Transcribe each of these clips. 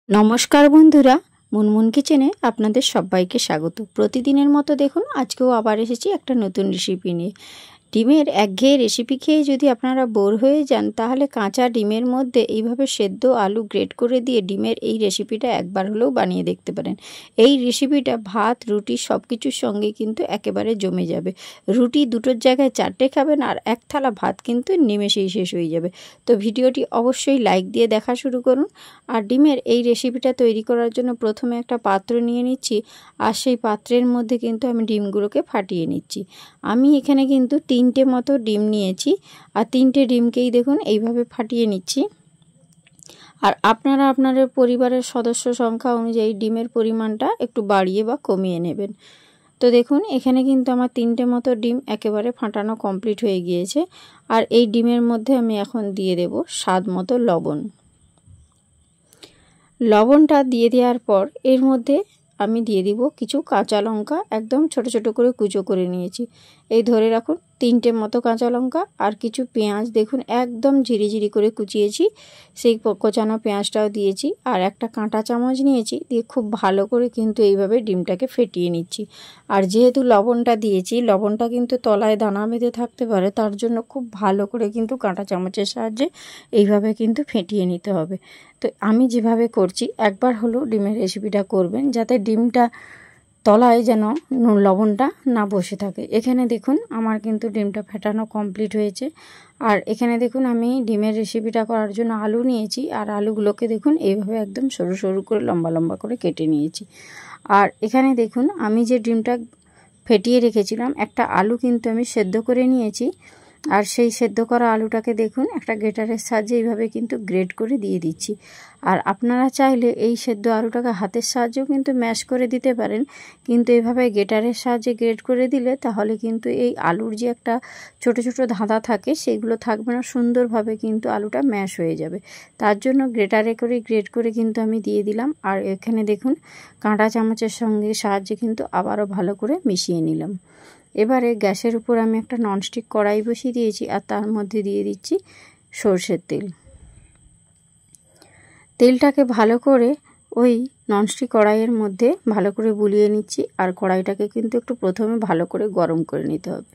নমস্কার বন্ধুরা, মুনমুন কিচেনে আপনাদের সবাইকে স্বাগত। প্রতিদিনের মতো দেখুন আজকেও আবার এসেছি একটা নতুন রেসিপি নিয়ে। ডিমের একঘেয়ে রেসিপি খেয়ে যদি আপনারা বোর হয়ে যান, তাহলে কাঁচা ডিমের মধ্যে এইভাবে সেদ্ধ আলু গ্রেট করে দিয়ে ডিমের এই রেসিপিটা একবার হলেও বানিয়ে দেখতে পারেন। এই রেসিপিটা ভাত, রুটি সব কিছুর সঙ্গে কিন্তু একেবারে জমে যাবে। রুটি দুটোর জায়গায় 4টে খাবেন আর এক থালা ভাত কিন্তু নিমেষেই শেষ হয়ে যাবে। তো ভিডিওটি অবশ্যই লাইক দিয়ে দেখা শুরু করুন। আর ডিমের এই রেসিপিটা তৈরি করার জন্য প্রথমে একটা পাত্র নিয়ে নিচ্ছি, আর সেই পাত্রের মধ্যে কিন্তু আমি ডিমগুলোকে ফাটিয়ে নিচ্ছি। আমি এখানে কিন্তু 3টে মতো ডিম নিয়েছি, আর 3টে ডিমকেই দেখুন এইভাবে ফাটিয়ে নিচ্ছি। আর আপনারা আপনাদের পরিবারের সদস্য সংখ্যা অনুযায়ী ডিমের পরিমাণটা একটু বাড়িয়ে বা কমিয়ে নেবেন। তো দেখুন এখানে কিন্তু আমার 3টে মতো ডিম একেবারে ফাটানো কমপ্লিট হয়ে গিয়েছে। আর এই ডিমের মধ্যে আমি এখন দিয়ে দেব স্বাদ মতো লবণ। লবণটা দিয়ে দেওয়ার পর এর মধ্যে আমি দিয়ে দিব কিছু কাঁচা লঙ্কা, একদম ছোট ছোট করে কুচো করে নিয়েছি। এই ধরে রাখুন 3টে মতো কাঁচা লঙ্কা আর কিছু পেঁয়াজ দেখুন একদম ঝিরিঝিরি করে কুচিয়েছি, সেই কোচানো পেঁয়াজটাও দিয়েছি। আর একটা কাঁটা চামচ নিয়েছি, দিয়ে খুব ভালো করে কিন্তু এইভাবে ডিমটাকে ফেটিয়ে নিচ্ছি। আর যেহেতু লবণটা দিয়েছি, লবণটা কিন্তু তলায় দানা বেঁধে থাকতে পারে, তার জন্য খুব ভালো করে কিন্তু কাঁটা চামচের সাহায্যে এইভাবে কিন্তু ফেটিয়ে নিতে হবে। তো আমি যেভাবে করছি একবার হলেও ডিমের রেসিপিটা করবেন, যাতে ডিমটা তলায় যেন লবণটা না বসে থাকে। এখানে দেখুন আমার কিন্তু ডিমটা ফেটানো কমপ্লিট হয়েছে। আর এখানে দেখুন আমি ডিমের রেসিপিটা করার জন্য আলু নিয়েছি, আর আলুগুলোকে দেখুন এইভাবে একদম সরু সরু করে লম্বা লম্বা করে কেটে নিয়েছি। আর এখানে দেখুন আমি যে ডিমটা ফেটিয়ে রেখেছিলাম, একটা আলু কিন্তু আমি সেদ্ধ করে নিয়েছি। আর সেই সেদ্ধ করা আলুটাকে দেখুন একটা গ্রেটারের সাহায্যে এইভাবে কিন্তু গ্রেট করে দিয়ে দিচ্ছি। আর আপনারা চাইলে এই সেদ্ধ আলুটাকে হাতের সাহায্যেও কিন্তু ম্যাশ করে দিতে পারেন, কিন্তু এইভাবে গ্রেটারের সাহায্যে গ্রেট করে দিলে তাহলে কিন্তু এই আলুর যে একটা ছোট ছোট ধাঁধা থাকে সেগুলো থাকবে না, সুন্দরভাবে কিন্তু আলুটা ম্যাশ হয়ে যাবে। তার জন্য গ্রেটারে করে গ্রেট করে কিন্তু আমি দিয়ে দিলাম। আর এখানে দেখুন কাঁটা চামচের সঙ্গে সাহায্যে কিন্তু আবারও ভালো করে মিশিয়ে নিলাম। এবারে গ্যাসের উপর আমি একটা ননস্টিক কড়াই বসিয়ে দিয়েছি, আর তার মধ্যে দিয়ে দিচ্ছি সরষের তেল। তেলটাকে ভালো করে ওই ননস্টিক কড়াইয়ের মধ্যে ভালো করে বুলিয়ে নিচ্ছি। আর কড়াইটাকে কিন্তু একটু প্রথমে ভালো করে গরম করে নিতে হবে।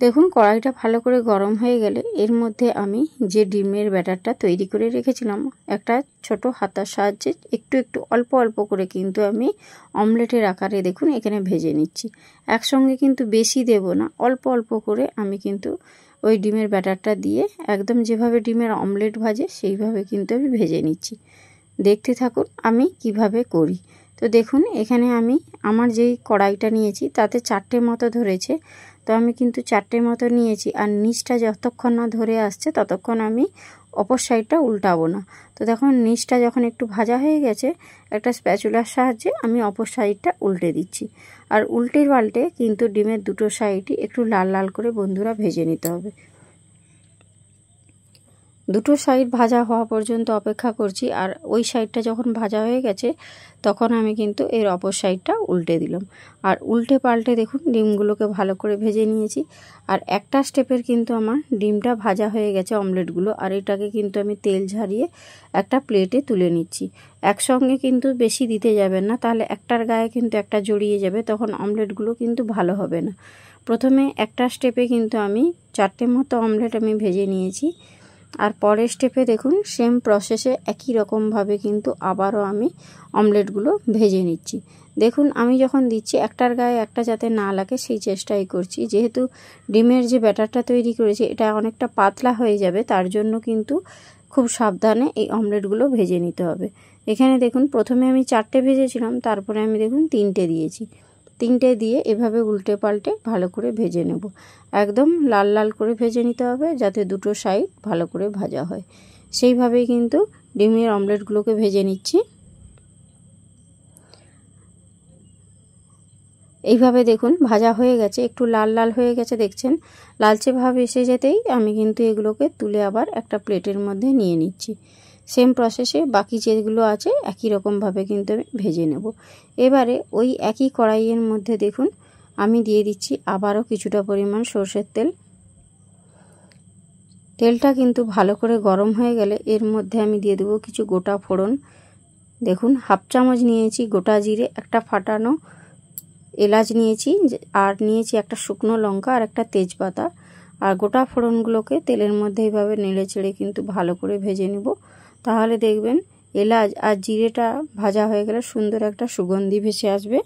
দেখুন কড়াইটা ভালো করে গরম হয়ে গেলে এর মধ্যে আমি যে ডিমের ব্যাটারটা তৈরি করে রেখেছিলাম, একটা ছোট হাতার সাহায্যে একটু একটু অল্প অল্প করে কিন্তু আমি অমলেটের আকারে দেখুন এখানে ভেজে নিচ্ছি। একসঙ্গে কিন্তু বেশি দেব না, অল্প অল্প করে আমি কিন্তু ওই ডিমের ব্যাটারটা দিয়ে একদম যেভাবে ডিমের অমলেট ভাজে সেইভাবে কিন্তু আমি ভেজে নিচ্ছি। দেখতে থাকুন আমি কিভাবে করি। তো দেখুন এখানে আমি আমার যেই কড়াইটা নিয়েছি তাতে 4টে মতো ধরেছে, তো আমি কিন্তু 4টে মতো নিয়েছি। আর নিচটা যতক্ষণ না ধরে আসছে ততক্ষণ আমি অপর সাইডটা উল্টাবো না। তো দেখুন নিচটা যখন একটু ভাজা হয়ে গেছে, একটা স্প্যাচুলার সাহায্যে আমি অপর সাইডটা উল্টে দিচ্ছি। আর উল্টে পাল্টে কিন্তু ডিমের দুটো সাইডই একটু লাল লাল করে বন্ধুরা ভেজে নিতে হবে। দুটো সাইড ভাজা হওয়া পর্যন্ত অপেক্ষা করছি। আর ওই সাইডটা যখন ভাজা হয়ে গেছে তখন আমি কিন্তু এর অপর সাইডটা উল্টে দিলাম। আর উল্টে পাল্টে দেখুন ডিমগুলোকে ভালো করে ভেজে নিয়েছি। আর একটা স্টেপের কিন্তু আমার ডিমটা ভাজা হয়ে গেছে অমলেটগুলো। আর এটাকে কিন্তু আমি তেল ঝারিয়ে একটা প্লেটে তুলে নিচ্ছি। একসঙ্গে কিন্তু বেশি দিতে যাবেন না, তাহলে একটার গায়ে কিন্তু একটা জড়িয়ে যাবে, তখন অমলেটগুলো কিন্তু ভালো হবে না। প্রথমে একটা স্টেপে কিন্তু আমি 4টে মতো অমলেট আমি ভেজে নিয়েছি। আর পরের স্টেপে দেখুন সেম প্রসেসে একই রকমভাবে কিন্তু আবারও আমি অমলেটগুলো ভেজে নিচ্ছি। দেখুন আমি যখন দিচ্ছি একটার গায়ে একটা যাতে না লাগে সেই চেষ্টাই করছি। যেহেতু ডিমের যে ব্যাটারটা তৈরি করেছি এটা অনেকটা পাতলা হয়ে যাবে, তার জন্য কিন্তু খুব সাবধানে এই অমলেটগুলো ভেজে নিতে হবে। এখানে দেখুন প্রথমে আমি 4টে ভেজেছিলাম, তারপরে আমি দেখুন 3টে দিয়েছি। 3টে দিয়ে এভাবে উল্টে পাল্টে ভালো করে ভেজে নেব। একদম লাল লাল করে ভেজে নিতে হবে, যাতে দুটো সাইড ভালো করে ভাজা হয়। সেইভাবেই কিন্তু ডিমের অমলেটগুলোকে ভেজে নিচ্ছি। এইভাবে দেখুন ভাজা হয়ে গেছে, একটু লাল লাল হয়ে গেছে দেখছেন। লালচে ভাব এসে যেতেই আমি কিন্তু এগুলোকে তুলে আবার একটা প্লেটের মধ্যে নিয়ে নিচ্ছি। সেম প্রসেসে বাকি যেগুলো আছে একই রকমভাবে কিন্তু আমি ভেজে নেব। এবারে ওই একই কড়াইয়ের মধ্যে দেখুন আমি দিয়ে দিচ্ছি আবারও কিছুটা পরিমাণ সরষের তেল। তেলটা কিন্তু ভালো করে গরম হয়ে গেলে এর মধ্যে আমি দিয়ে দেবো কিছু গোটা ফোড়ন। দেখুন 1/2 চামচ নিয়েছি গোটা জিরে, একটা ফাটানো এলাচ নিয়েছি, আর নিয়েছি একটা শুকনো লঙ্কা আর একটা তেজপাতা। আর গোটা ফোড়নগুলোকে তেলের মধ্যে এইভাবে নেড়ে চেড়ে কিন্তু ভালো করে ভেজে নেব। তাহলে দেখবেন এলাচ আর জিরেটা ভাজা হয়ে গেলে সুন্দর একটা সুগন্ধি ভেসে আসবে।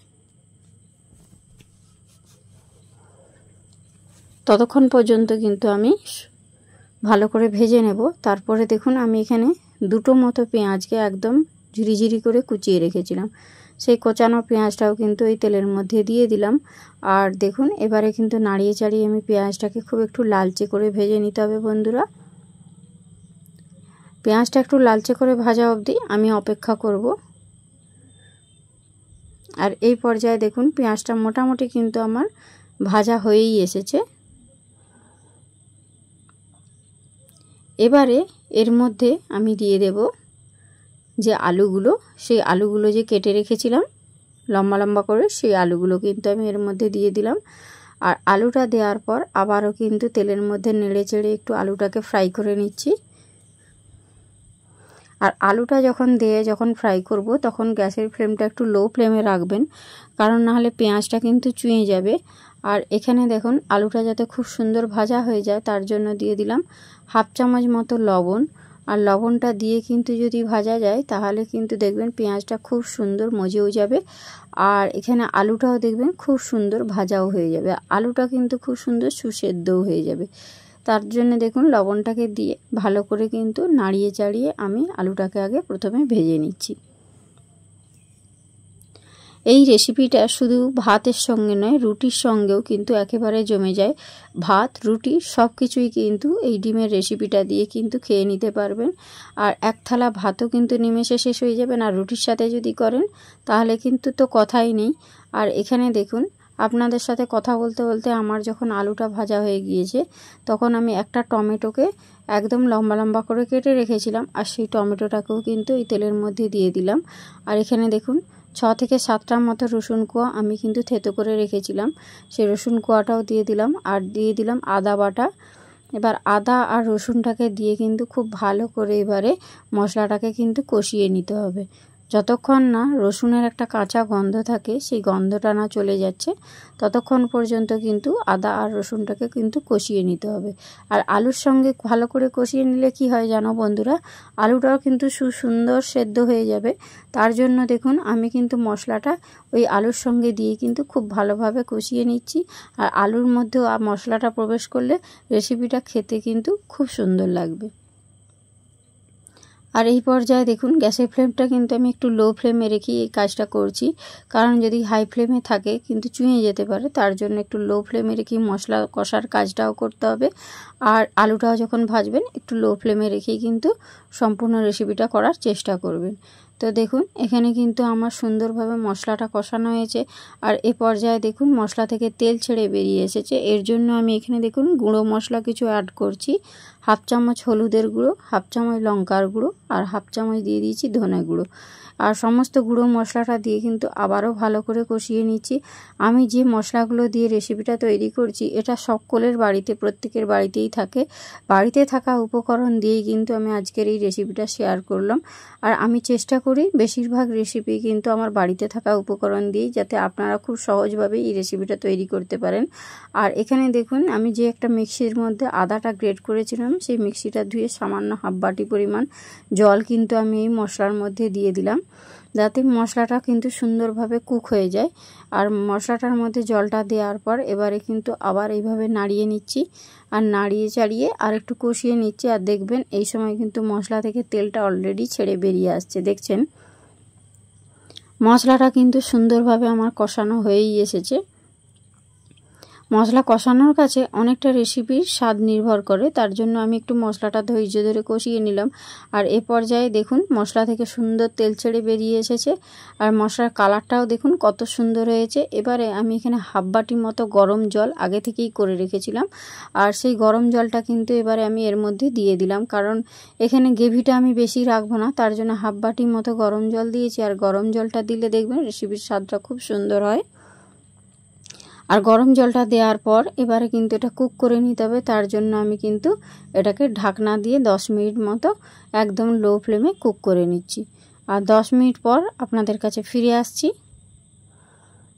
ততক্ষণ পর্যন্ত কিন্তু আমি ভালো করে ভেজে নেব। তারপরে দেখুন আমি এখানে 2টো মতো পেঁয়াজকে একদম ঝিরিঝিরি করে কুচিয়ে রেখেছিলাম, সেই কোচানো পেঁয়াজটাও কিন্তু এই তেলের মধ্যে দিয়ে দিলাম। আর দেখুন এবারে কিন্তু নাড়িয়ে চাড়িয়ে আমি পেঁয়াজটাকে খুব একটু লালচে করে ভেজে নিতে হবে বন্ধুরা। পেঁয়াজটা একটু লালচে করে ভাজা অবধি আমি অপেক্ষা করব। আর এই পর্যায়ে দেখুন পেঁয়াজটা মোটামুটি কিন্তু আমার ভাজা হয়েই এসেছে। এবারে এর মধ্যে আমি দিয়ে দেব যে আলুগুলো, সেই আলুগুলো যে কেটে রেখেছিলাম লম্বা লম্বা করে, সেই আলুগুলো কিন্তু আমি এর মধ্যে দিয়ে দিলাম। আর আলুটা দেওয়ার পর আবারও কিন্তু তেলের মধ্যে নেড়ে চেড়ে একটু আলুটাকে ফ্রাই করে নিচ্ছি। আর আলুটা যখন ফ্রাই করব তখন গ্যাসের ফ্লেমটা একটু লো ফ্লেমে রাখবেন, কারণ নাহলে পেঁয়াজটা কিন্তু চুঁয়ে যাবে। আর এখানে দেখুন আলুটা যাতে খুব সুন্দর ভাজা হয়ে যায় তার জন্য দিয়ে দিলাম 1/2 চামচ মতো লবণ। আর লবণটা দিয়ে কিন্তু যদি ভাজা যায় তাহলে কিন্তু দেখবেন পেঁয়াজটা খুব সুন্দর মজেও যাবে। আর এখানে আলুটাও দেখবেন খুব সুন্দর ভাজাও হয়ে যাবে, আলুটা কিন্তু খুব সুন্দর সুসেদ্ধও হয়ে যাবে। তার জন্য দেখুন লবণটাকে দিয়ে ভালো করে কিন্তু নাড়িয়ে চাড়িয়ে আমি আলুটাকে আগে প্রথমে ভেজে নিচ্ছি। এই রেসিপিটা শুধু ভাতের সঙ্গে নয়, রুটির সঙ্গেও কিন্তু একেবারে জমে যায়। ভাত রুটি সব কিছুই কিন্তু এই ডিমের রেসিপিটা দিয়ে কিন্তু খেয়ে নিতে পারবেন। আর এক থালা ভাতও কিন্তু নিমেষে শেষ হয়ে যাবে। আর রুটির সাথে যদি করেন তাহলে কিন্তু তো কথাই নেই। আর এখানে দেখুন আপনাদের সাথে কথা বলতে বলতে আমার যখন আলুটা ভাজা হয়ে গিয়েছে তখন আমি একটা টমেটোকে একদম লম্বা লম্বা করে কেটে রেখেছিলাম, আর সেই টমেটোটাকেও কিন্তু এই তেলের মধ্যে দিয়ে দিলাম। আর এখানে দেখুন 6 থেকে 7টা মতো রসুন কোয়া আমি কিন্তু থেতো করে রেখেছিলাম, সেই রসুন কোয়াটাও দিয়ে দিলাম। আর দিয়ে দিলাম আদা বাটা। এবার আদা আর রসুনটাকে দিয়ে কিন্তু খুব ভালো করে এবারে মশলাটাকে কিন্তু কষিয়ে নিতে হবে। যতক্ষণ না রসুনের একটা কাঁচা গন্ধ থাকে, সেই গন্ধটা না চলে যাচ্ছে ততক্ষণ পর্যন্ত কিন্তু আদা আর রসুনটাকে কিন্তু কষিয়ে নিতে হবে। আর আলুর সঙ্গে ভালো করে কষিয়ে নিলে কি হয় জানো বন্ধুরা, আলুটাও কিন্তু সুন্দর সেদ্ধ হয়ে যাবে। তার জন্য দেখুন আমি কিন্তু মশলাটা ওই আলুর সঙ্গে দিয়ে কিন্তু খুব ভালোভাবে কষিয়ে নিচ্ছি। আর আলুর মধ্যেও মশলাটা প্রবেশ করলে রেসিপিটা খেতে কিন্তু খুব সুন্দর লাগবে। আর এই পর্যায়ে দেখুন গ্যাসের ফ্লেমটা কিন্তু আমি একটু লো ফ্লেমে রেখে এই কাজটা করছি, কারণ যদি হাই ফ্লেমে থাকে কিন্তু চুঁয়ে যেতে পারে। তার জন্য একটু লো ফ্লেমে রেখে মশলা কষার কাজটাও করতে হবে। আর আলুটাও যখন ভাজবেন একটু লো ফ্লেমে রেখেই কিন্তু সম্পূর্ণ রেসিপিটা করার চেষ্টা করবেন। তো দেখুন এখানে কিন্তু আমার সুন্দরভাবে মশলাটা কষানো হয়েছে। আর এ পর্যায়ে দেখুন মশলা থেকে তেল ছেড়ে বেরিয়ে এসেছে। এর জন্য আমি এখানে দেখুন গুঁড়ো মশলা কিছু অ্যাড করছি। 1/2 চামচ হলুদের গুঁড়ো, 1/2 চামচ লঙ্কার গুঁড়ো আর 1/2 চামচ দিয়ে দিয়েছি ধনে গুঁড়ো। আর সমস্ত গুঁড়ো মশলাটা দিয়ে কিন্তু আবারও ভালো করে কষিয়ে নিচ্ছি। আমি যে মশলাগুলো দিয়ে রেসিপিটা তৈরি করছি এটা সকলের বাড়িতে, প্রত্যেকের বাড়িতেই থাকে। বাড়িতে থাকা উপকরণ দিয়েই কিন্তু আমি আজকের এই রেসিপিটা শেয়ার করলাম। আর আমি চেষ্টা করি বেশিরভাগ রেসিপি কিন্তু আমার বাড়িতে থাকা উপকরণ দিয়েই, যাতে আপনারা খুব সহজভাবে এই রেসিপিটা তৈরি করতে পারেন। আর এখানে দেখুন আমি যে একটা মিক্সির মধ্যে আদাটা গ্রেট করেছিলাম, সেই মিক্সিটা ধুয়ে সামান্য 1/2 বাটি পরিমাণ জল কিন্তু আমি এই মশলার মধ্যে দিয়ে দিলাম, যাতে মশলাটা কিন্তু সুন্দরভাবে কুক হয়ে যায়। আর মশলাটার মধ্যে জলটা দেওয়ার পর এবারে কিন্তু আবার এইভাবে নাড়িয়ে নিচ্ছি। আর নাড়িয়ে চাড়িয়ে আর একটু কষিয়ে নিচ্ছি। আর দেখবেন এই সময় কিন্তু মশলা থেকে তেলটা অলরেডি ছেড়ে বেরিয়ে আসছে। দেখছেন মশলাটা কিন্তু সুন্দরভাবে আমার কষানো হয়েই এসেছে। মশলা কষানোর কাছে অনেকটা রেসিপির স্বাদ নির্ভর করে, তার জন্য আমি একটু মশলাটা ধৈর্য ধরে কষিয়ে নিলাম। আর এ পর্যায়ে দেখুন মশলা থেকে সুন্দর তেল ছেড়ে বেরিয়ে এসেছে। আর মশলার কালারটাও দেখুন কত সুন্দর হয়েছে। এবারে আমি এখানে 1/2 বাটি মতো গরম জল আগে থেকেই করে রেখেছিলাম, আর সেই গরম জলটা কিন্তু এবারে আমি এর মধ্যে দিয়ে দিলাম, কারণ এখানে গ্রেভিটা আমি বেশি রাখবো না, তার জন্য 1/2 বাটি মতো গরম জল দিয়েছি। আর গরম জলটা দিলে দেখবেন রেসিপির স্বাদটা খুব সুন্দর হয়। আর গরম জলটা দেওয়ার পর এবারে কিন্তু এটা কুক করে নিতে হবে। তার জন্য আমি কিন্তু এটাকে ঢাকনা দিয়ে 10 মিনিট মতো একদম লো ফ্লেমে কুক করে নিচ্ছি। আর 10 মিনিট পর আপনাদের কাছে ফিরে আসছি।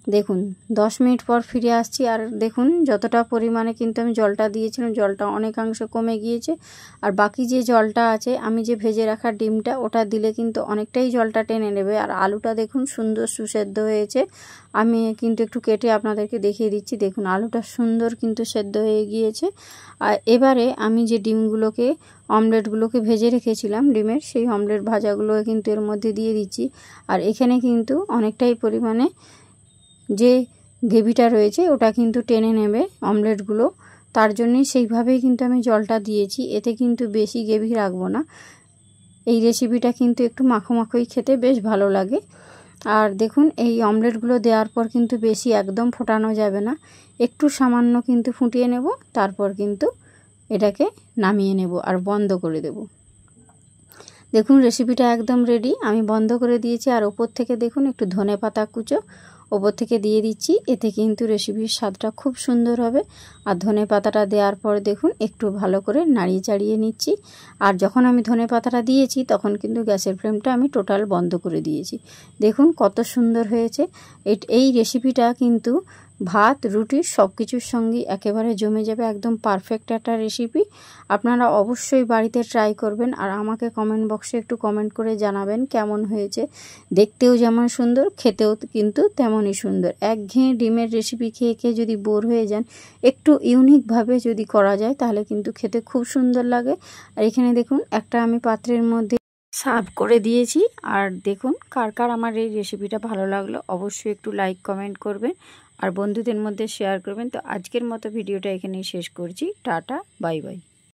দেখুন 10 মিনিট পর ফিরে আসছি। আর দেখুন যতটা পরিমাণে কিন্তু আমি জলটা দিয়েছিলাম, জলটা অনেকাংশ কমে গিয়েছে। আর বাকি যে জলটা আছে, আমি যে ভেজে রাখা ডিমটা ওটা দিলে কিন্তু অনেকটাই জলটা টেনে নেবে। আর আলুটা দেখুন সুন্দর সুসেদ্ধ হয়েছে। আমি কিন্তু একটু কেটে আপনাদেরকে দেখিয়ে দিচ্ছি। দেখুন আলুটা সুন্দর কিন্তু সেদ্ধ হয়ে গিয়েছে। আর এবারে আমি যে ডিমগুলোকে অমলেটগুলোকে ভেজে রেখেছিলাম ডিমের, সেই অমলেট ভাজাগুলো কিন্তু এর মধ্যে দিয়ে দিচ্ছি। আর এখানে কিন্তু অনেকটাই পরিমাণে যে গ্রেভিটা রয়েছে ওটা কিন্তু টেনে নেবে অমলেটগুলো, তার জন্যই সেইভাবেই কিন্তু আমি জলটা দিয়েছি। এতে কিন্তু বেশি গ্রেভি রাখবো না। এই রেসিপিটা কিন্তু একটু মাখো মাখোই খেতে বেশ ভালো লাগে। আর দেখুন এই অমলেটগুলো দেওয়ার পর কিন্তু বেশি একদম ফোটানো যাবে না, একটু সামান্য কিন্তু ফুটিয়ে নেব। তারপর কিন্তু এটাকে নামিয়ে নেব আর বন্ধ করে দেব। দেখুন রেসিপিটা একদম রেডি, আমি বন্ধ করে দিয়েছি। আর ওপর থেকে দেখুন একটু ধনেপাতা কুচো ওপর থেকে দিয়ে দিচ্ছি। এতে কিন্তু রেসিপির স্বাদটা খুব সুন্দর হবে। আর ধনেপাতাটা দেওয়ার পর দেখুন একটু ভালো করে নাড়িয়ে চাড়িয়ে নিচ্ছি। আর যখন আমি ধনেপাতাটা দিয়েছি তখন কিন্তু গ্যাসের ফ্লেমটা আমি টোটাল বন্ধ করে দিয়েছি। দেখুন কত সুন্দর হয়েছে। এই রেসিপিটা কিন্তু ভাত রুটি সব কিছুর সঙ্গে একেবারে জমে যাবে। একদম পারফেক্ট একটা রেসিপি। আপনারা অবশ্যই বাড়িতে ট্রাই করবেন। আর আমাকে কমেন্ট বক্সে একটু কমেন্ট করে জানাবেন কেমন হয়েছে। দেখতেও যেমন সুন্দর, খেতেও কিন্তু তেমনই সুন্দর। একঘেয়ে ডিমের রেসিপি খেয়ে খেয়ে যদি বোর হয়ে যান, একটু ইউনিকভাবে যদি করা যায় তাহলে কিন্তু খেতে খুব সুন্দর লাগে। আর এখানে দেখুন একটা আমি পাত্রের মধ্যে সার্ভ করে দিয়েছি। আর দেখুন কার কার আমার এই রেসিপিটা ভালো লাগলো অবশ্যই একটু লাইক কমেন্ট করবেন আর বন্ধুদের মধ্যে শেয়ার করবেন। তো আজকের মতো ভিডিওটা এখানেই শেষ করছি। Tata, bye bye.